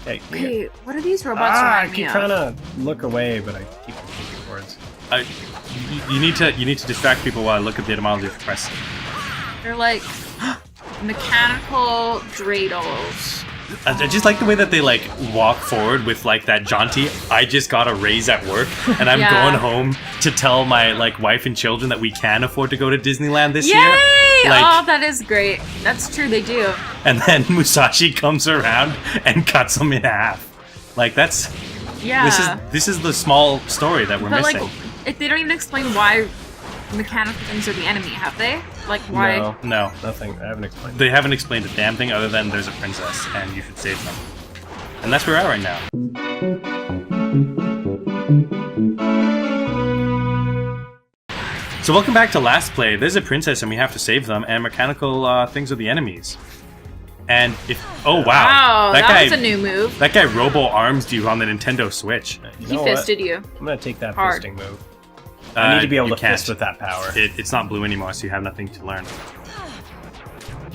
Hey, Wait, what are these robots I remind me keep of? trying to look away, but I keep moving towards. You need to distract people while I look at the etymology of press. They're like mechanical dreidels. I just like the way that they like walk forward with like that jaunty. I just got a raise at work, and I'm Yeah. going home to tell my like wife and children that we can afford to go to Disneyland this Yay! year. Like, Oh, that is great. That's true, they do. and then Musashi comes around and cuts them in half. Like that's Yeah. this is the small story that we're But missing. like, if they don't even explain why mechanical things are the enemy, have they? Like, why? No. Nothing. I haven't explained. They haven't explained a damn thing other than there's a princess and you should save them. And that's where we're at right now. So welcome back to Last Play. There's a princess and we have to save them, and mechanical things are the enemies. And if oh wow, Wow, that guy was a new move. that guy robo-armed you on the Nintendo Switch. You He know fisted what? you. I'm gonna take that Hard. fisting move. I need to be able you to can't. fist with that power. It's not blue anymore, so you have nothing to learn.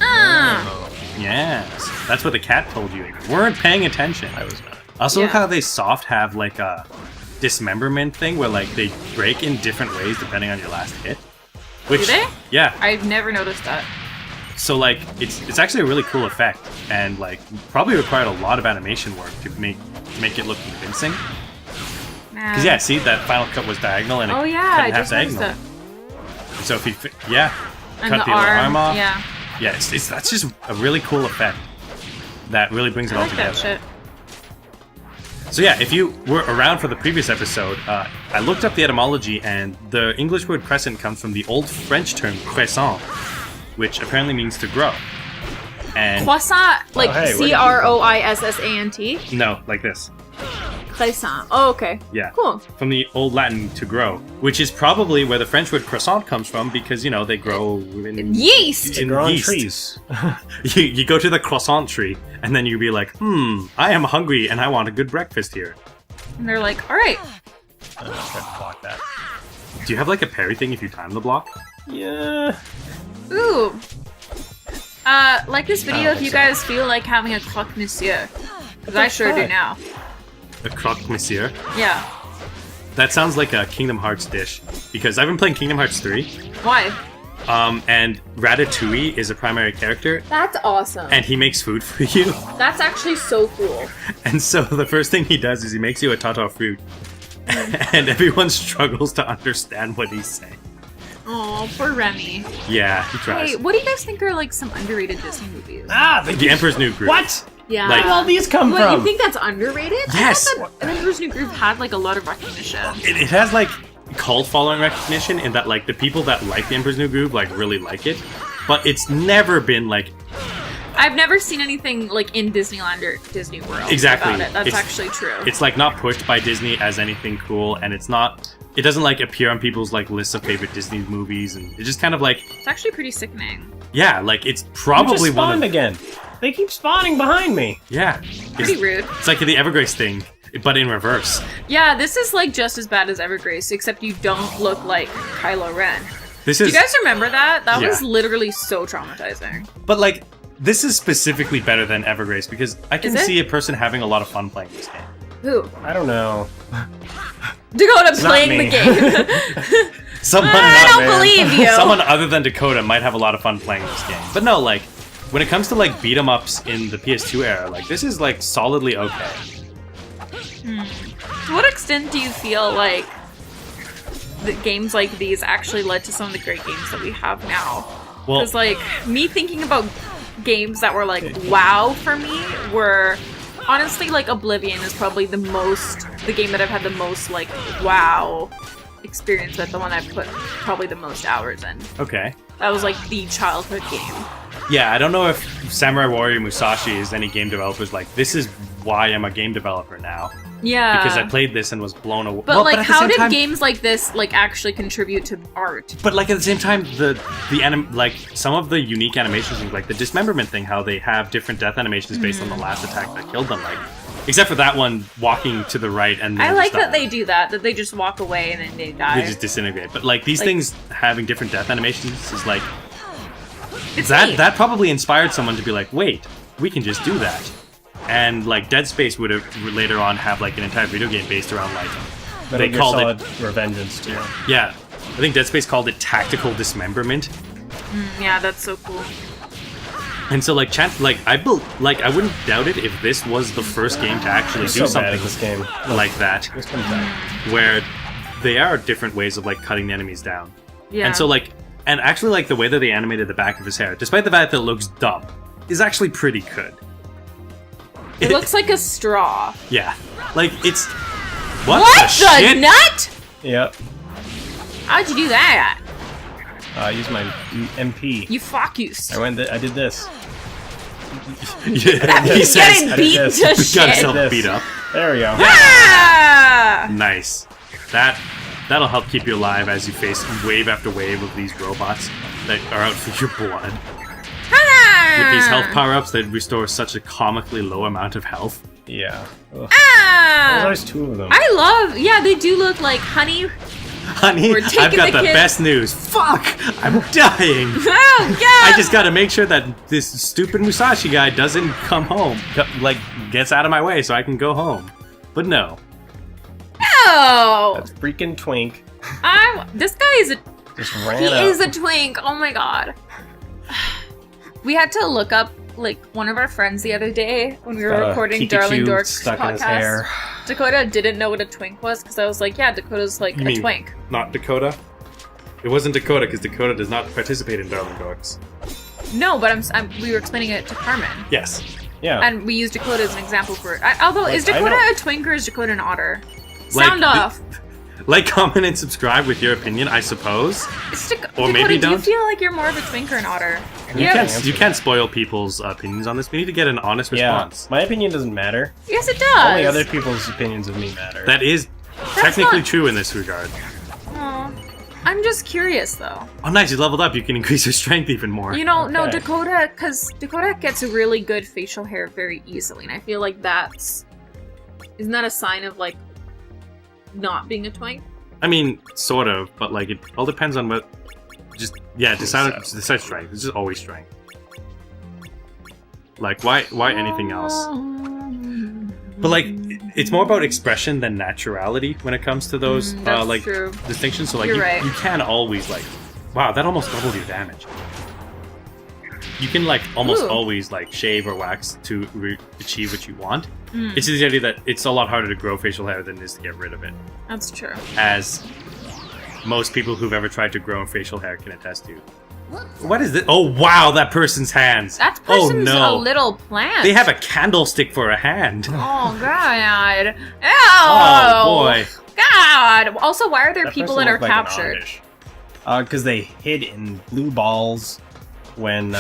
Ah. Yes, that's what the cat told you. You weren't paying attention. I was not. Also, look Yeah. how they soft have like a dismemberment thing where like they break in different ways depending on your last hit. Which, Do they? Yeah. I've never noticed that. So like it's actually a really cool effect, and like probably required a lot of animation work to make it look convincing. Because yeah, see that Final Cut was diagonal and it Oh yeah, cut I in half just noticed diagonal. that. So if you yeah, And cut the the other arm off. Yeah, Yeah, that's just a really cool effect that really brings it I all like together. that shit. So yeah, if you were around for the previous episode, I looked up the etymology, and the English word crescent comes from the Old French term croissant, which apparently means to grow. And Croissant, like hey, where did you- Croissant. no, like this. Croissant. Oh, okay. Yeah. Cool. From the Old Latin to grow, which is probably where the French word croissant comes from, because you know they grow in Yeast. in Grow on yeast. trees. You go to the croissant tree, and then you'd be like, I am hungry and I want a good breakfast here. And they're like, all right. I'm gonna try to block that. Do you have like a parry thing if you time the block? Yeah. Ooh. Like this video don't if think you so. guys feel like having a croque monsieur. Because I sure do fuck? now. A croque monsieur? Yeah. That sounds like a Kingdom Hearts dish, because I've been playing Kingdom Hearts 3, Why? and Ratatouille is a primary character, That's awesome. and he makes food for you. That's actually so cool. And so the first thing he does is he makes you a tata fruit, and everyone struggles to understand what he's saying. Oh, poor Remy. Yeah, he tries. Hey, what do you guys think are like some underrated Disney movies? Ah, The Emperor's New Groove. What? Yeah. Like- Where did all these come What, from? you think that's underrated? Yes. I thought that Emperor's New Groove had like a lot of recognition. It has like cult following recognition in that like the people that like the Emperor's New Groove like really like it, but it's never been like I've never seen anything like in Disneyland or Disney World Exactly. about it. That's It's- actually true. it's like not pushed by Disney as anything cool, and it doesn't like appear on people's like lists of favorite Disney movies, and it's just kind of like It's actually pretty sickening. yeah, like it's You probably just one spawned of again. They keep spawning behind me. yeah, Pretty it's, rude. it's like the Evergrace thing, but in reverse. Yeah, this is like just as bad as Evergrace, except you don't look like Kylo Ren. This Do is you guys remember that? That Yeah. was literally so traumatizing. but like this is specifically better than Evergrace because I can Is it? see a person having a lot of fun playing this game. Who? I don't know. Dakota not playing the me. game. Someone I not- don't believe you. Someone other than Dakota might have a lot of fun playing this game. But no, like, when it comes to, like, beat-em-ups in the PS2 era, like, this is, like, solidly okay. To what extent do you feel like that games like these actually led to some of the great games that we have now? Well, Because, like, me thinking about games that were, like, wow for me were... Honestly, like, Oblivion is probably the game that I've had the most, like, wow experience with, the one I've put probably the most hours in. okay. That was, like, the childhood game. Yeah, I don't know if Samurai Warrior Musashi is any game developers like, this is why I'm a game developer now. Yeah. Because I played this and was blown away. But, like, at the how same did time- games like this, like, actually contribute to art? But like at the same time, like some of the unique animations, like the Dismemberment thing, how they have different death animations based on the last attack that killed them, like except for that one walking to the right and then I like just that they do that they just walk away and then they die. they just disintegrate. But like these Like- things having different death animations is like It's that neat. that probably inspired someone to be like, wait, we can just do that. and like Dead Space would have later on have like an entire video game based around like Metal they Gear called Solid it Revengeance too. yeah. I think Dead Space called it tactical dismemberment. Yeah, that's so cool. And so, like, I wouldn't doubt it if this was the first game to actually I'm do so bad something at this game. like that, This comes back. where they are different ways of like cutting the enemies down. Yeah. And so, like, and actually, like the way that they animated the back of his hair, despite the fact that it looks dumb, is actually pretty good. It looks like a straw. Yeah, like it's what What the the shit? nut? Yep. How'd you do that? I used my MP. You focused. I did this. Yeah, he He's says getting beat this. to he got shit. himself This. beat up. There we go. Ah! Nice. That'll help keep you alive as you face wave after wave of these robots that are out for your blood. With these health power-ups that restore such a comically low amount of health. Yeah. Ugh. There's Ah! always two of them. I love, yeah, they do look like honey. Honey, We're taking I've got the the kid- best news. Fuck! I'm dying! Oh, God! I just gotta make sure that this stupid Musashi guy doesn't come home. Like, gets out of my way so I can go home. But no. No! That's freaking Twink. This guy is a Just ran He out. is a twink. Oh my god. We had to look up like one of our friends the other day when we were Got a recording Pikachu Darling Dorks stuck podcast. in his hair. Dakota didn't know what a twink was because I was like, yeah, Dakota's like You a mean- twink. Not Dakota? It wasn't Dakota because Dakota does not participate in Darling Dorks. No, but we were explaining it to Carmen, Yes. Yeah. and we used Dakota as an example for it. Although, Like, is I Dakota know- a twink or is Dakota an otter? Like, Sound off. Like, comment, and subscribe with your opinion, I suppose. Or Dakota, maybe do you don't. feel like you're more of a twink or an otter? You Yeah. can't spoil people's opinions on this. We need to get an honest yeah. response. My opinion doesn't matter. Yes, it does. Only other people's opinions of me matter. That is technically not- true in this regard. Aw. I'm just curious though. Oh, nice, you leveled up. You can increase your strength even more. You know, no, Okay. Dakota, because Dakota gets really good facial hair very easily, and I feel like isn't that a sign of like not being a twink? I mean, sort of, but like it all depends on what. Decide strength. It's just always strength. Like why anything else? But like it's more about expression than naturality when it comes to those That's like true. distinctions. So like You're you, right. you can always like, wow, that almost doubled your damage. You can like almost Ooh. always like shave or wax to achieve what you want. Mm. It's just the idea that it's a lot harder to grow facial hair than it is to get rid of it, That's true. as most people who've ever tried to grow facial hair can attest to. What is this? Oh wow, that person's hands. That Oh person's no, a little plant. they have a candlestick for a hand. Oh god. Ew. Oh boy. God. Also, why are there That people person that are looked like an captured? Amish. Because they hid in blue balls when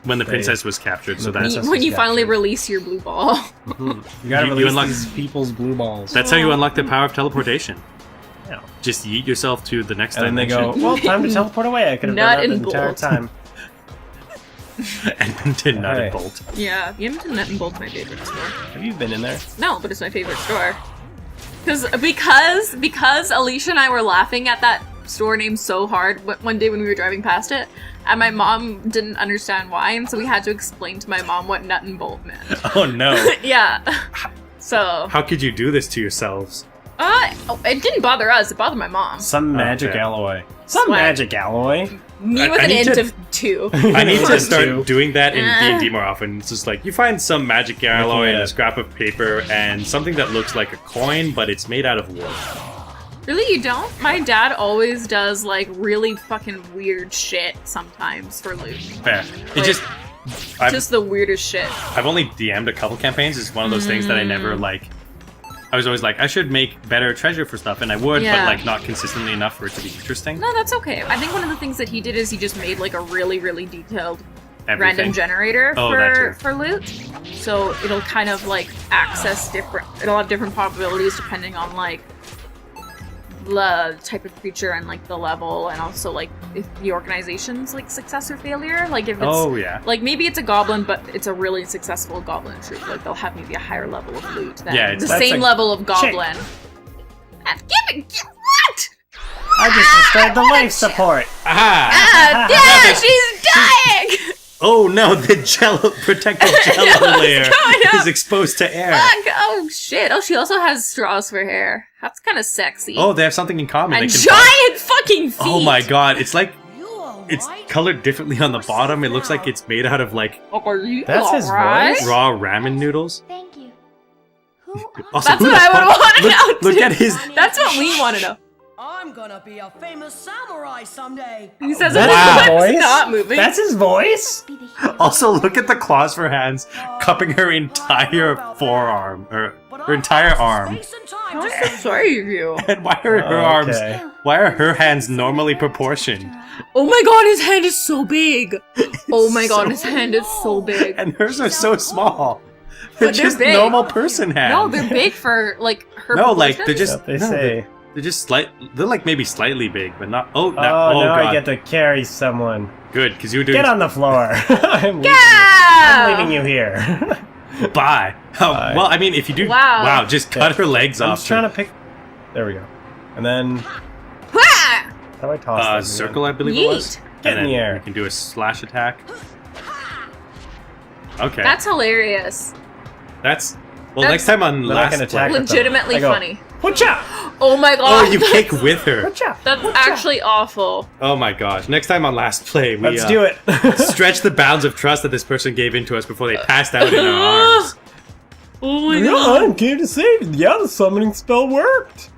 When the they- princess was captured, so The that's princess- When you was finally captured. release your blue ball. you gotta You release unlock- these people's blue balls. that's how you unlock the power of teleportation. Yeah. Just yeet yourself to the next And then they dimension. go, well, time to teleport away. I could have Nut done that the and entire bolt. time. Edmonton Nut and Hey. Bolt. Yeah, the Edmonton Nut and Bolt's my favorite store. Have you been in there? No, but it's my favorite store. Because Alicia and I were laughing at that store name so hard one day when we were driving past it, and my mom didn't understand why, and so we had to explain to my mom what nut and bolt meant. Oh no. Yeah. So, How could you do this to yourselves? it didn't bother us, it bothered my mom. Some magic okay. alloy. Some Swag. magic alloy. Me with I an need int to- of 2. I need to Two. start doing that in Uh. D&D more often. It's just like, you find some magic alloy Looking at and a it. scrap of paper and something that looks like a coin, but it's made out of wood. Really, you don't? My dad always does, like, really fucking weird shit sometimes for loot. Fair. It Like, just... I've, Just the weirdest shit. I've only DM'd a couple campaigns. It's one of those things that I never, like... I was always like, I should make better treasure for stuff, and I would, Yeah. but, like, not consistently enough for it to be interesting. No, that's okay. I think one of the things that he did is he just made, like, a really, really detailed Everything. random generator Oh, that too. for loot. So it'll kind of, like, it'll have different probabilities depending on, like, the type of creature and, like, the level, and also, like, if the organization's, like, success or failure. Like, if it's... Oh, yeah. Like, maybe it's a goblin, but it's a really successful goblin troop. Like, they'll have maybe a higher level of loot than Yeah, the it's- that's same a level of goblin. What? I just destroyed the life support. Aha! Ah, yeah, she's dying! Oh no, the jello protective jello layer is exposed to air. Fuck! Oh shit! Oh, she also has straws for hair. That's kind of sexy. Oh, they have something in common. and They can giant fucking feet. Oh my god, it's like it's colored differently on the bottom. It looks like it's made out of like Are you That's his alright? voice? raw ramen noodles. Thank you. Also, That's who what the I would fuck- want to know. Look too. at his. That's what we want to know. I'm gonna be a famous samurai someday. He says That's it his when he's voice? not moving. That's his voice? Be the hero. Also, look at the claws for hands cupping her entire forearm or her entire arm. I'm so sorry of you. And why are her Oh, arms? okay. Why are her hands normally proportioned? Oh my god, his hand is so big. Oh my god, so his hand is so big. And hers are so small. They're But they're just big. normal person hands. No, they're big for like her. No, like proportions. they're just. What they no, say. They're just slight. They're like maybe slightly big, but not. Oh, Oh, no, now God. I get to carry someone. Good, because you were doing. Get on the floor. I'm leaving, Yeah! I'm leaving you here. Bye. Oh, Bye. well, I mean, if you do. Wow. Just cut her legs I'm off. just trying to pick. There we go. And then Wah! how do I toss this circle, I believe it was. Yeet. Get And in the then air. You can do a slash attack. Okay. That's hilarious. That's. Well, That's- next time on Then I last can attack play- with them. Legitimately I go, funny. Whatcha? Oh my Oh, god. you kick with her. Whatcha? That's Whatcha? actually awful. Oh my gosh. Next time on last play, we Let's do it. stretch the bounds of trust that this person gave into us before they passed out in our arms. Oh my Yeah, god. I'm here to say, yeah, the summoning spell worked.